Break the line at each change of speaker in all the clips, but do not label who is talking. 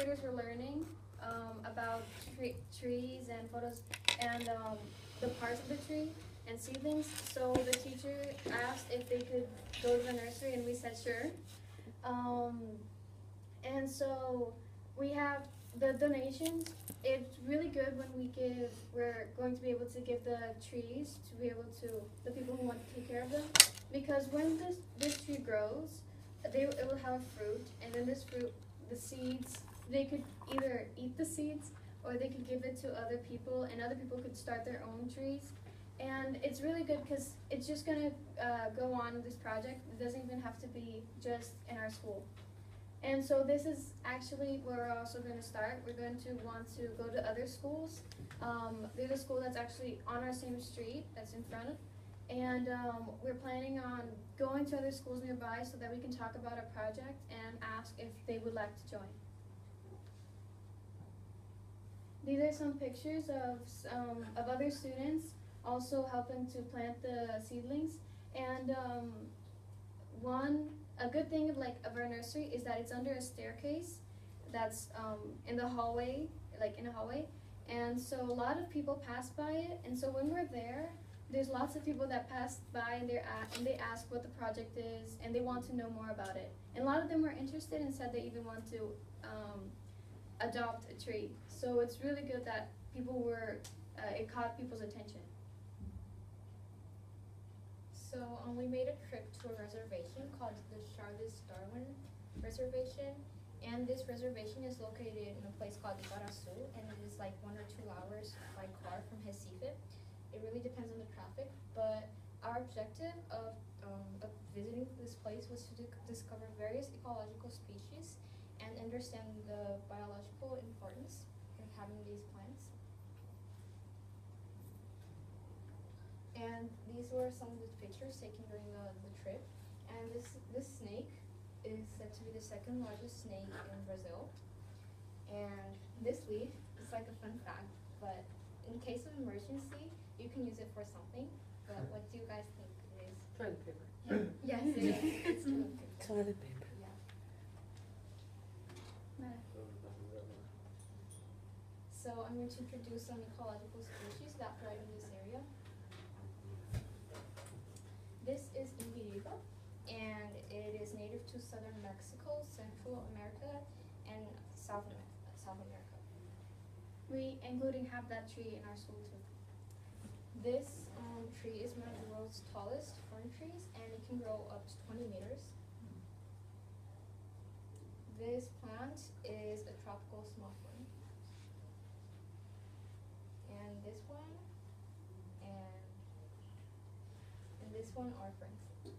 graders were learning about trees and photos and the parts of the tree and seedlings. So the teacher asked if they could go to the nursery, and we said sure. And so we have the donations. It's really good when we're going to be able to give the trees to be able to, the people who want to take care of them. Because when this tree grows, it will have fruit, and then this fruit, the seeds, they could either eat the seeds or they could give it to other people, and other people could start their own trees. And it's really good because it's just gonna go on with this project. It doesn't even have to be just in our school. And so this is actually where we're also going to start. We're going to want to go to other schools. There's a school that's actually on our same street that's in front of, and we're planning on going to other schools nearby so that we can talk about our project and ask if they would like to join. These are some pictures of other students also helping to plant the seedlings. And a good thing of our nursery is that it's under a staircase that's in the hallway, in a hallway. And so a lot of people pass by it, and so when we're there, there's lots of people that pass by and they ask what the project is, and they want to know more about it. And a lot of them were interested and said they even want to adopt a tree. So it's really good that it caught people's attention.
So we made a trip to a reservation called the Charles Darwin Reservation, and this reservation is located in a place called Ibarassu, and it is like 1 or 2 hours by car from Recife. It really depends on the traffic, but our objective of visiting this place was to discover various ecological species and understand the biological importance of having these plants. And these were some of the pictures taken during the trip. And this snake is said to be the second largest snake in Brazil. And this leaf is like a fun fact, but in case of emergency, you can use it for something. But what do you guys think it is?
Toilet paper.
Yes, it is. It's toilet paper.
Toilet paper.
Yeah. So I'm going to introduce some ecological species that thrive in this area. This is Imbiriba, and it is native to southern Mexico, Central America, and South America.
We including have that tree in our school too.
This tree is one of the world's tallest fern trees, and it can grow up to 20 meters. This plant is a tropical small fern. And this one, and this one are ferns.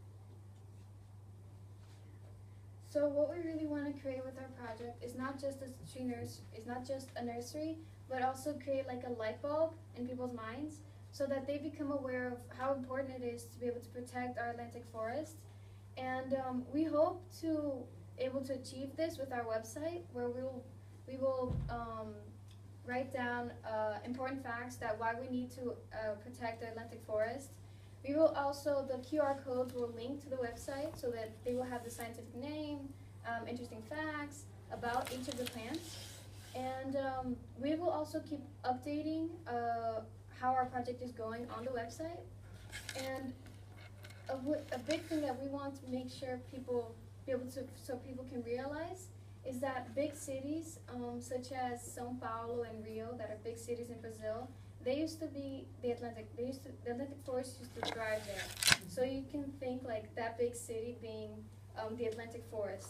So what we really want to create with our project is not just a nursery, but also create like a light bulb in people's minds so that they become aware of how important it is to be able to protect our Atlantic forest. And we hope to able to achieve this with our website, where we will write down important facts that why we need to protect the Atlantic forest. We will also, the QR codes will link to the website so that they will have the scientific name, interesting facts about each of the plants. And we will also keep updating how our project is going on the website. And a big thing that we want to make sure so people can realize is that big cities, such as São Paulo and Rio, that are big cities in Brazil, they used to be the Atlantic forest used to thrive there. So you can think like that big city being the Atlantic forest.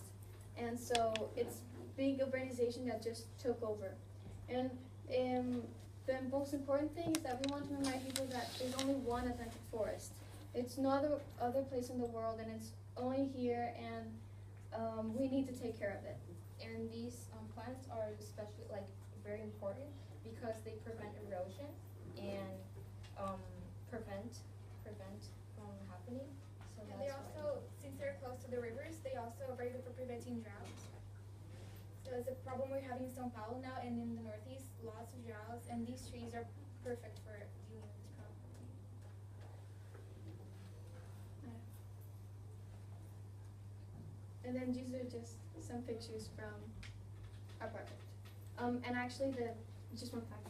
And so it's big urbanization that just took over. And the most important thing is that we want to remind people that there's only one Atlantic forest. It's no other place in the world, and it's only here, and we need to take care of it.
And these plants are especially very important because they prevent erosion and prevent from happening. So
and they also, since they're close to the rivers, they also are very good for preventing droughts. So it's a problem we're having in São Paulo now, and in the Northeast, lots of droughts, and these trees are perfect for dealing with this problem.
And then these are just some pictures from our project. And actually, just one fact,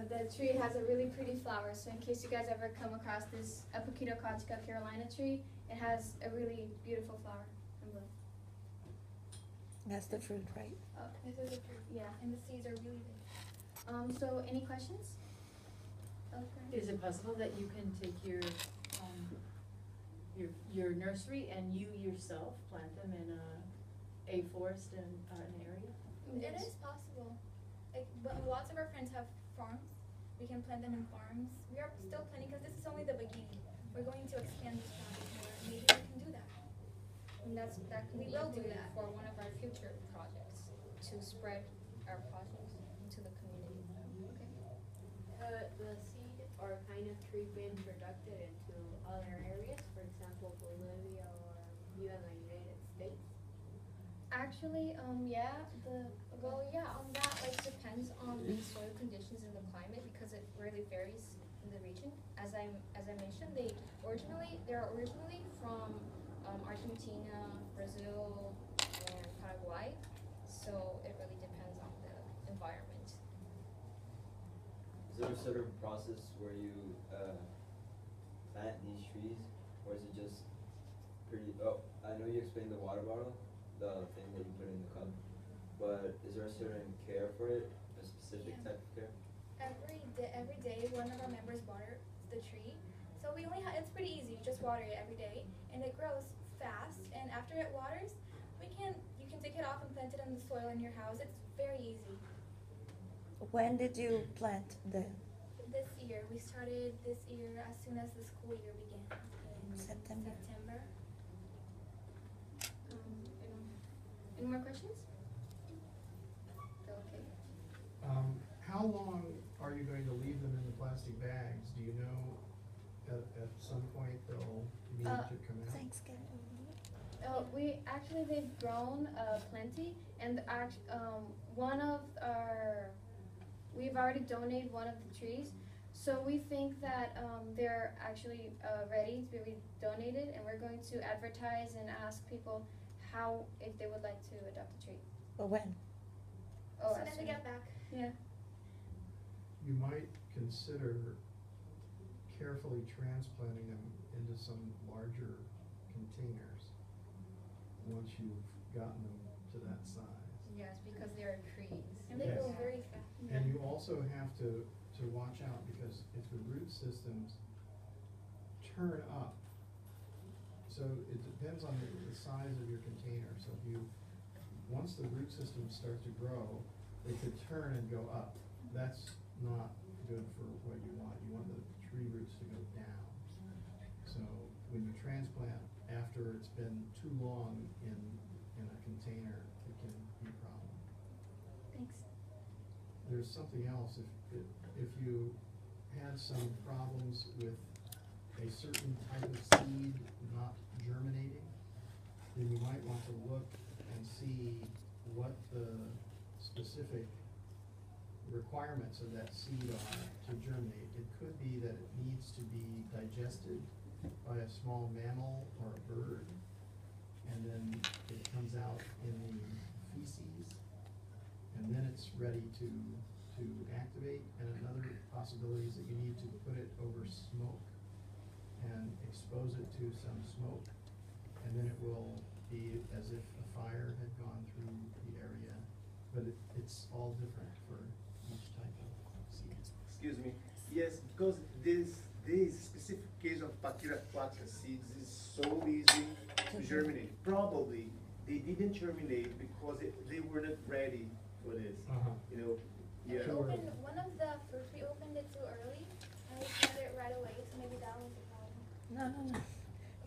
the tree has a really pretty flower. So in case you guys ever come across this Apoquita aquatica Carolina tree, it has a really beautiful flower in blue.
That's the fruit, right?
This is a fruit.
Yeah.
And the seeds are really big.
So any questions? Okay.
Is it possible that you can take your nursery and you yourself plant them in a forest in an area?
It is possible. But lots of our friends have farms. We can plant them in farms. We are still planning because this is only the beginning. We're going to expand this project more. Maybe we can do that.
And that can
We
be
will do
included
that.
for one of our future projects to spread our projects into the community.
The seed or kind of tree been produced into other areas, for example, Bolivia or even the United States?
Actually, yeah,
That like depends on the soil conditions and the climate because it really varies in the region. As I mentioned, they're originally from Argentina, Brazil, and Paraguay. So it really depends on the environment.
Is there a sort of process where you plant these trees, or is it just pretty? Oh, I know you explained the water bottle, the thing that you put in the cup, but is there a certain care for it, a specific
Yeah.
type of care?
Every day, one of our members waters the tree. So we only it's pretty easy. You just water it every day, and it grows fast. And after it waters, you can take it off and plant it in the soil in your house. It's very easy.
When did you plant the
This year, we started this year as soon as the school year began in
September?
any more questions? Okay.
How long are you going to leave them in the plastic bags? Do you know at some point they'll need to come out?
Thanksgiving.
They've grown plenty, and we've already donated one of the trees, so we think that they're actually ready to be donated, and we're going to advertise and ask people if they would like to adopt a tree.
But when?
Oh,
As soon as they get back.
Yeah.
You might consider carefully transplanting them into some larger containers once you've gotten them to that size.
Yes, because they are trees.
And they
Yes.
grow very fast.
And you also have to watch out, because if the root systems turn up, so it depends on the size of your container. So once the root systems start to grow, they could turn and go up. That's not good for what you want. You want the tree roots to go down. So when you transplant after it's been too long in a container, it can be a problem.
Thanks.
There's something else. If you had some problems with a certain type of seed not germinating, then you might want to look and see what the specific requirements of that seed are to germinate. It could be that it needs to be digested by a small mammal or a bird, and then it comes out in the feces, and then it's ready to activate. And another possibility is that you need to put it over smoke and expose it to some smoke, and then it will be as if a fire had gone through the area. But it's all different for each type of seed.
Excuse me. Yes, because this specific case of Paquira aquatica seeds is so easy to germinate. Probably they didn't germinate because they were not ready for this. You know. Yeah.
One of the fruits, we opened it too early, and we planted it right away, so maybe that was the problem.
No.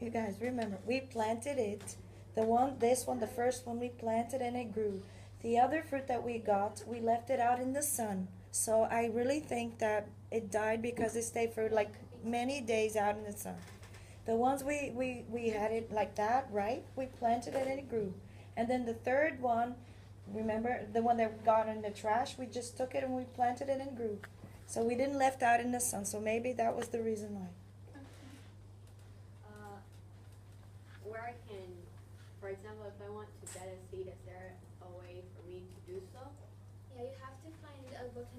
You guys remember, we planted it. The first one we planted and it grew. The other fruit that we got, we left it out in the sun. So I really think that it died because it stayed for like many days out in the sun. The ones we had it like that, right? We planted it and it grew. And then the third one, remember the one that got in the trash, we just took it and we planted it and grew. So we didn't left out in the sun. So maybe that was the reason why.
Where I can, for example, if I want to get a seed, is there a way for me to do so?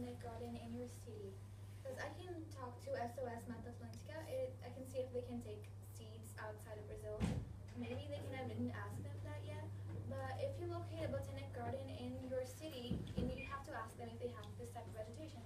botanic garden in your city? Because I can talk to SOS Mata Atlantica. I can see if they can take seeds outside of Brazil. Maybe they can. I didn't ask them that yet. But if you locate a botanic garden in your city, and you have to ask them if they have this type of vegetation.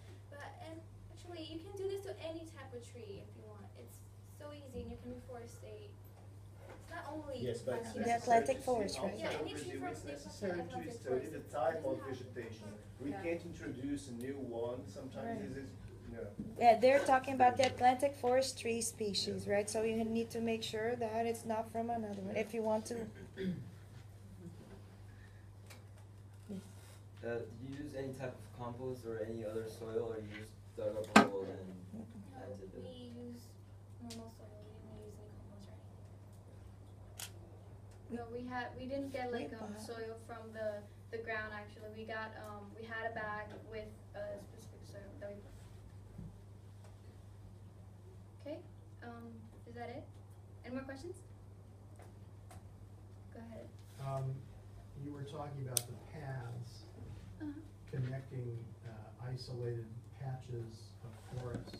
And actually, you can do this to any type of tree if you want. It's so easy, and you can reforestate. It's not only
Yes, but
like
it's
The
you-
Atlantic
necessary to
forest,
see
right?
Yeah,
outside of
any tree
Brazil,
from
it's
the
necessary to
Atlantic
study
forest.
the
It
type
doesn't
of
have-
vegetation. We
Yeah.
can't introduce a new one, sometimes
Right.
this is, you know.
Yeah, they're talking about the Atlantic forest tree species, right? So you need to make sure that it's not from another one, if you want to.
Do you use any type of compost or any other soil, or you just dug up a hole and
No,
planted it?
we use normal soil. We didn't use any compost or anything.
No, we didn't get like
We bought-
soil from the ground actually. We got we had a bag with a specific soil that we put. Okay, is that it? Any more questions? Go ahead.
You were talking about the paths
Uh-huh.
connecting isolated patches of forest.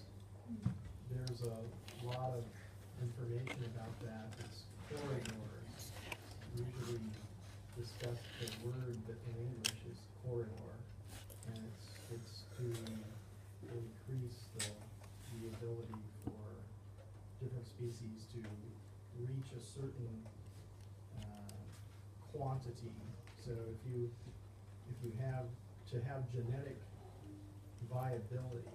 There's a lot of information about that. It's corridors. Usually discuss the word that in English is corridor, and it's to increase the ability for different species to reach a certain quantity. So if you have to have genetic viability,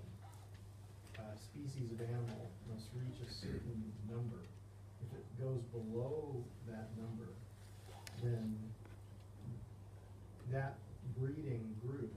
a species of animal must reach a certain number. If it goes below that number, then that breeding group